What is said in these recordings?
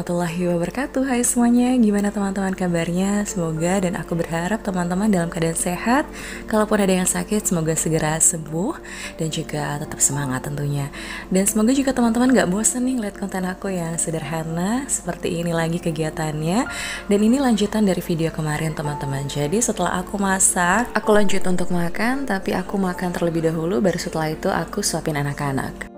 warahmatullahi wabarakatuh. Hai semuanya, gimana teman-teman kabarnya? Semoga dan aku berharap teman-teman dalam keadaan sehat. Kalaupun ada yang sakit, semoga segera sembuh dan juga tetap semangat tentunya. Dan semoga juga teman-teman gak bosan nih ngeliat konten aku yang sederhana seperti ini lagi kegiatannya. Dan ini lanjutan dari video kemarin teman-teman. Jadi setelah aku masak, aku lanjut untuk makan, tapi aku makan terlebih dahulu, baru setelah itu aku suapin anak-anak.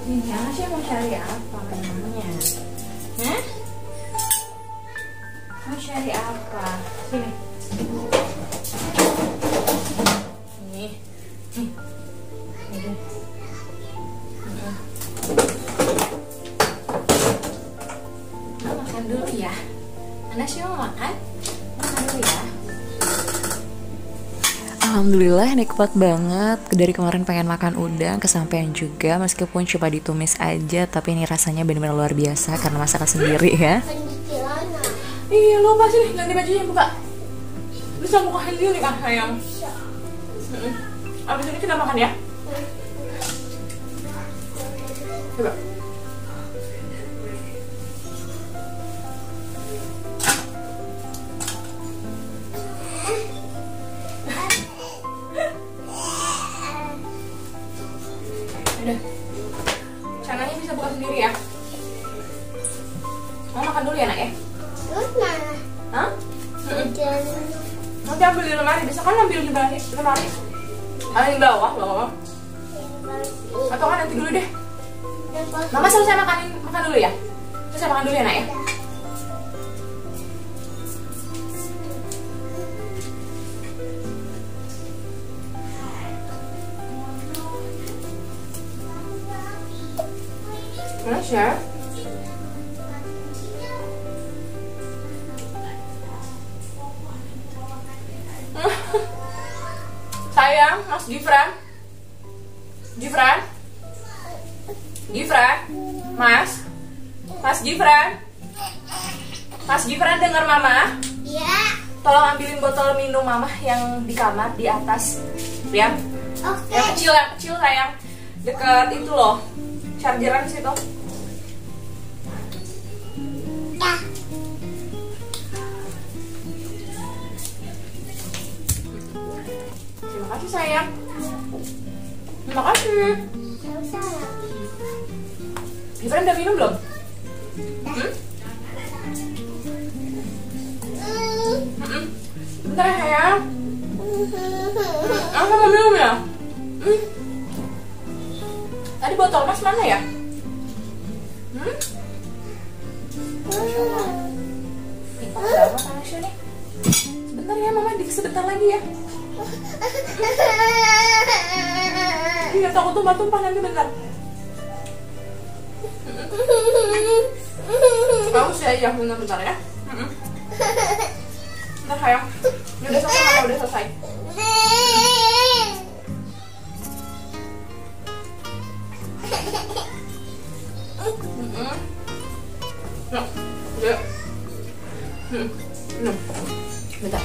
Ini Asya mau cari apa namanya? Hah? Mau cari apa? Sini. Nih. Nih. Ini. Mau makan dulu ya. Asya mau makan? Makan dulu ya. Alhamdulillah nikmat banget. Dari kemarin pengen makan udang, kesampaian juga meskipun coba ditumis aja, tapi ini rasanya benar-benar luar biasa karena masakan sendiri ya. Iya lupa sih, ganti bajunya buka. Bisa bukain dulu kan sayang. Abis ini kita makan ya. Coba. Udah. Cananya bisa buka sendiri ya. Mau makan dulu ya nak ya? Hah? Nanti ambil di lemari, bisa kan ambil di lemari? Ada di bawah. Atau kan nanti dulu deh. Mama selesai makan dulu ya? Selesai makan dulu ya nak ya? Mana Chef? Sayang, Mas Gifran, Mas Gifran dengar Mama? Iya. Tolong ambilin botol minum Mama yang di kamar di atas, ya. Oke. Yang kecil sayang, deket itu loh, chargeran di situ. Ya. Terima kasih sayang. Terima kasih. Gifran udah minum belum? Bentar ya sayang. Aku mau minum ya. Tadi botol Mas mana ya? Nih, berapa Tasya nih? Sebentar ya Mama, sebentar lagi ya. Iya, takut tumpah-tumpah nanti bentar. Bagus ya, iya bentar ya. Bentar sayang. Ini udah selesai, Mama udah selesai. Ya. Bentar.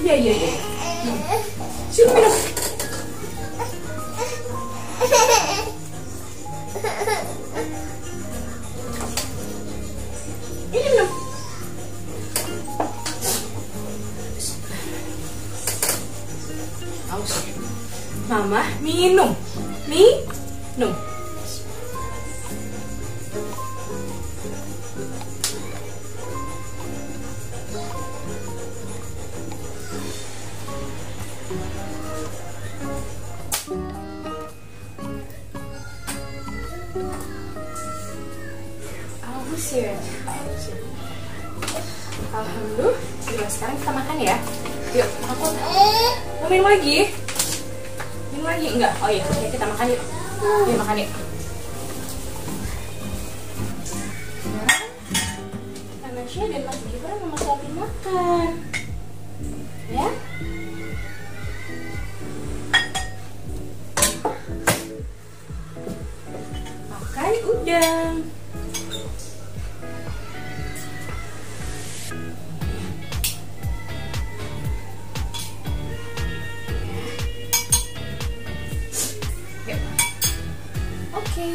Iya. Sini minum. Ini minum. Haus. Mama minum. Minum. Ya. Alhamdulillah. Yuk, sekarang kita makan ya. Yuk, aku mau minum lagi. Minum lagi enggak? Oh iya, oke, kita makan yuk. Yuk makan yuk. Tasya dan Mas Gibran mau suapin makan. Ya? Ya. Oke.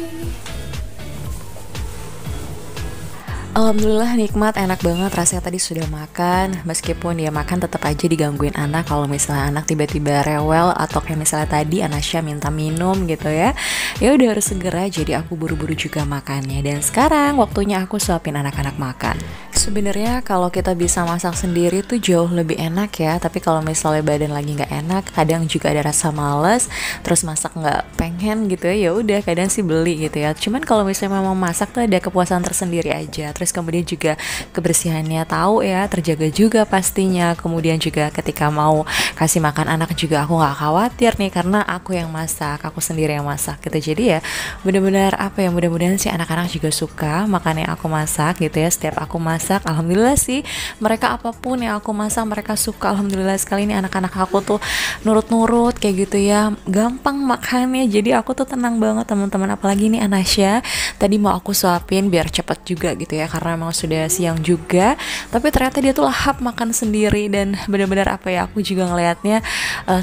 Alhamdulillah nikmat, enak banget rasanya. Tadi sudah makan, meskipun dia makan tetap aja digangguin anak. Kalau misalnya anak tiba-tiba rewel atau kayak misalnya tadi Anasya minta minum gitu ya, ya udah harus segera, jadi aku buru-buru juga makannya. Dan sekarang waktunya aku suapin anak-anak makan. Sebenarnya kalau kita bisa masak sendiri tuh jauh lebih enak ya, tapi kalau misalnya badan lagi nggak enak, kadang juga ada rasa males, terus masak nggak pengen gitu ya, ya udah kadang sih beli gitu ya. Cuman kalau misalnya memang masak tuh ada kepuasan tersendiri aja. Terus kemudian juga kebersihannya tahu ya, terjaga juga pastinya. Kemudian juga ketika mau kasih makan anak juga aku nggak khawatir nih, karena aku yang masak, aku sendiri yang masak gitu. Jadi ya benar-benar apa ya, mudah-mudahan sih anak-anak juga suka makan yang aku masak gitu ya. Setiap aku masak, alhamdulillah sih mereka apapun yang aku masak mereka suka. Alhamdulillah sekali nih anak-anak aku tuh nurut-nurut kayak gitu ya, gampang makannya. Jadi aku tuh tenang banget teman-teman. Apalagi nih Anasya tadi mau aku suapin biar cepet juga gitu ya, karena emang sudah siang juga, tapi ternyata dia tuh lahap makan sendiri. Dan benar-benar apa ya, aku juga ngelihatnya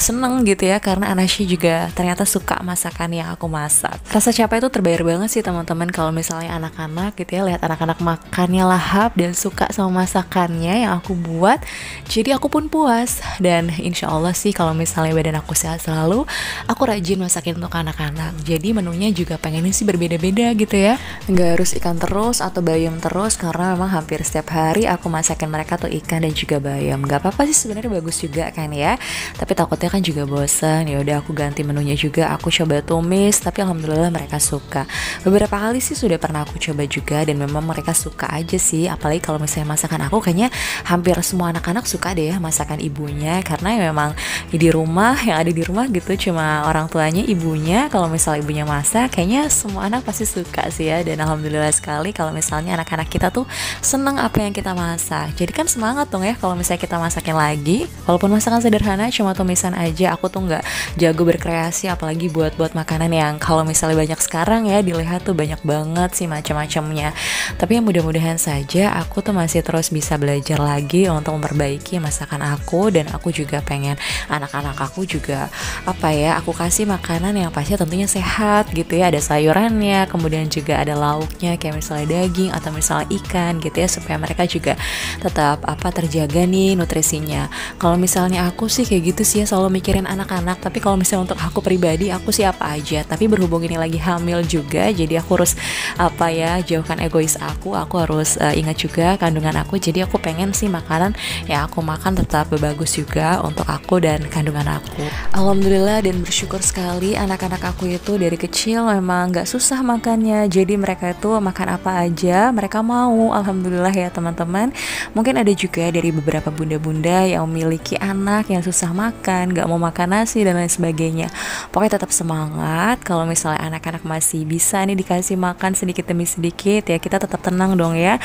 seneng gitu ya, karena Anasya juga ternyata suka masakan yang aku masak. Rasa capek itu terbayar banget sih teman-teman kalau misalnya anak-anak gitu ya, lihat anak-anak makannya lahap dan suka sama masakannya yang aku buat. Jadi aku pun puas, dan insya Allah sih kalau misalnya badan aku sehat selalu, aku rajin masakin untuk anak-anak. Jadi menunya juga pengennya sih berbeda-beda gitu ya, nggak harus ikan terus atau bayam terus, karena memang hampir setiap hari aku masakin mereka tuh ikan dan juga bayam. Gak apa-apa sih sebenarnya, bagus juga kan ya, tapi takutnya kan juga bosan. Ya udah aku ganti menunya juga, aku coba tumis, tapi alhamdulillah mereka suka. Beberapa kali sih sudah pernah aku coba juga, dan memang mereka suka aja sih. Apalagi kalau misalnya masakan aku, kayaknya hampir semua anak-anak suka deh ya masakan ibunya, karena memang di rumah, yang ada di rumah gitu cuma orang tuanya, ibunya. Kalau misalnya ibunya masak, kayaknya semua anak pasti suka sih ya. Dan alhamdulillah sekali kalau misalnya anak-anak kita tuh seneng apa yang kita masak. Jadi kan semangat dong ya kalau misalnya kita masakin lagi. Walaupun masakan sederhana cuma tumisan aja, aku tuh nggak jago berkreasi, apalagi buat makanan yang kalau misalnya banyak sekarang ya dilihat tuh banyak banget sih macam-macamnya. Tapi ya mudah-mudahan saja aku tuh masih terus bisa belajar lagi untuk memperbaiki masakan aku. Dan aku juga pengen anak-anak aku juga apa ya, aku kasih makanan yang pasti tentunya sehat gitu ya, ada sayurannya, kemudian juga ada lauknya kayak misalnya daging atau misalnya ikan gitu ya, supaya mereka juga tetap apa, terjaga nih nutrisinya. Kalau misalnya aku sih kayak gitu sih ya, selalu mikirin anak-anak. Tapi kalau misalnya untuk aku pribadi, aku sih apa aja. Tapi berhubung ini lagi hamil juga, jadi aku harus apa ya, jauhkan egois aku harus ingat juga kandungan aku. Jadi aku pengen sih makanan yang aku makan tetap bagus juga untuk aku dan kandungan aku. Alhamdulillah dan bersyukur sekali anak-anak aku itu dari kecil memang gak susah makannya. Jadi mereka itu makan apa aja mereka mau, alhamdulillah ya teman-teman. Mungkin ada juga dari beberapa bunda-bunda yang memiliki anak yang susah makan, gak mau makan nasi dan lain sebagainya. Pokoknya tetap semangat. Kalau misalnya anak-anak masih bisa nih dikasih makan sedikit demi sedikit, ya kita tetap tenang dong ya,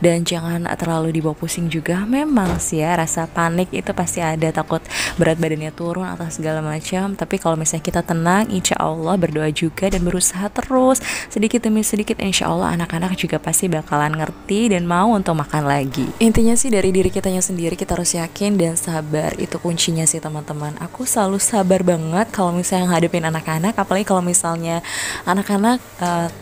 dan jangan terlalu dibawa pusing juga. Memang sih ya rasa panik itu pasti ada, takut berat badannya turun atau segala macam. Tapi kalau misalnya kita tenang, insya Allah berdoa juga dan berusaha terus sedikit demi sedikit, insya Allah anak-anak juga pasti bakalan ngerti dan mau untuk makan lagi. Intinya sih dari diri kitanya sendiri, kita harus yakin dan sabar, itu kuncinya sih teman-teman. Aku selalu sabar banget kalau misalnya ngadepin anak-anak, apalagi kalau misalnya anak-anak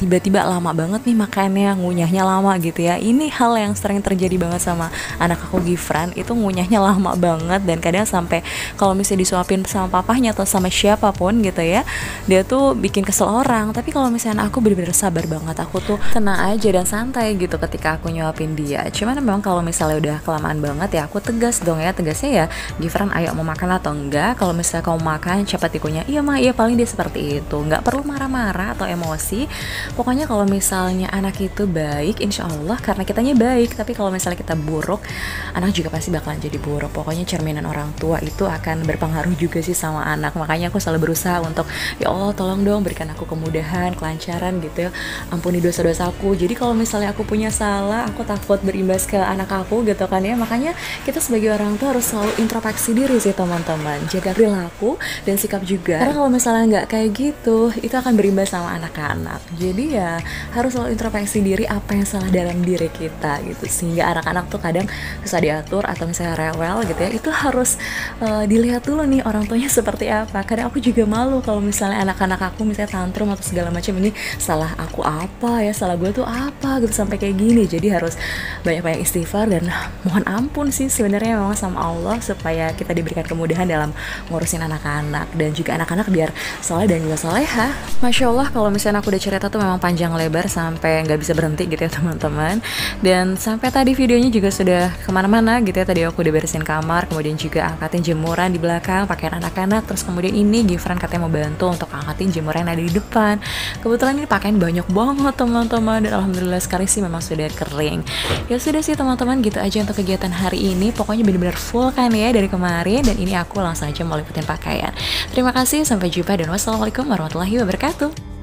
tiba-tiba lama banget nih makannya, ngunyahnya lama gitu ya. Ini hal yang sering terjadi banget sama anak aku Gifran, itu ngunyahnya lama banget, dan kadang sampai kalau misalnya disuapin sama papahnya atau sama siapapun gitu ya, dia tuh bikin kesel orang. Tapi kalau misalnya aku bener-bener sabar banget, aku tuh tenang aja dan santai gitu ketika aku nyuapin dia. Cuman memang kalau misalnya udah kelamaan banget ya, aku tegas dong ya. Tegasnya ya, Gifran ayo mau makan atau enggak. Kalau misalnya kamu makan cepat dikunyah, iya mah iya, paling dia seperti itu. Nggak perlu marah-marah atau emosi. Pokoknya kalau misalnya anak itu baik, insya Allah karena kitanya baik baik, tapi kalau misalnya kita buruk, anak juga pasti bakalan jadi buruk. Pokoknya cerminan orang tua itu akan berpengaruh juga sih sama anak. Makanya aku selalu berusaha untuk, ya Allah tolong dong berikan aku kemudahan, kelancaran gitu ya, ampuni dosa-dosaku. Jadi kalau misalnya aku punya salah, aku takut berimbas ke anak aku gitu kan ya. Makanya kita sebagai orang tua harus selalu introspeksi diri sih teman-teman, jaga perilaku dan sikap juga, karena kalau misalnya nggak kayak gitu, itu akan berimbas sama anak-anak. Jadi ya harus selalu introspeksi diri apa yang salah dalam diri kita gitu, sehingga anak-anak tuh kadang susah diatur atau misalnya rewel gitu ya, itu harus dilihat dulu nih orang tuanya seperti apa. Kadang aku juga malu kalau misalnya anak-anak aku misalnya tantrum atau segala macam, ini salah aku apa ya, salah gue tuh apa gitu sampai kayak gini. Jadi harus banyak-banyak istighfar dan mohon ampun sih sebenarnya memang sama Allah, supaya kita diberikan kemudahan dalam ngurusin anak-anak dan juga anak-anak biar soleh dan juga soleha. Masya Allah, kalau misalnya aku udah cerita tuh memang panjang lebar sampai nggak bisa berhenti gitu ya teman-teman. Dan sampai tadi videonya juga sudah kemana-mana gitu ya. Tadi aku udah beresin kamar, kemudian juga angkatin jemuran di belakang, pakaian anak-anak. Terus kemudian ini Gifran katanya mau bantu untuk angkatin jemuran yang ada di depan. Kebetulan ini pakaian banyak banget teman-teman, dan alhamdulillah sekali sih memang sudah kering. Ya sudah sih teman-teman, gitu aja untuk kegiatan hari ini. Pokoknya benar-benar full kan ya dari kemarin, dan ini aku langsung aja mau liputin pakaian. Terima kasih, sampai jumpa dan wassalamualaikum warahmatullahi wabarakatuh.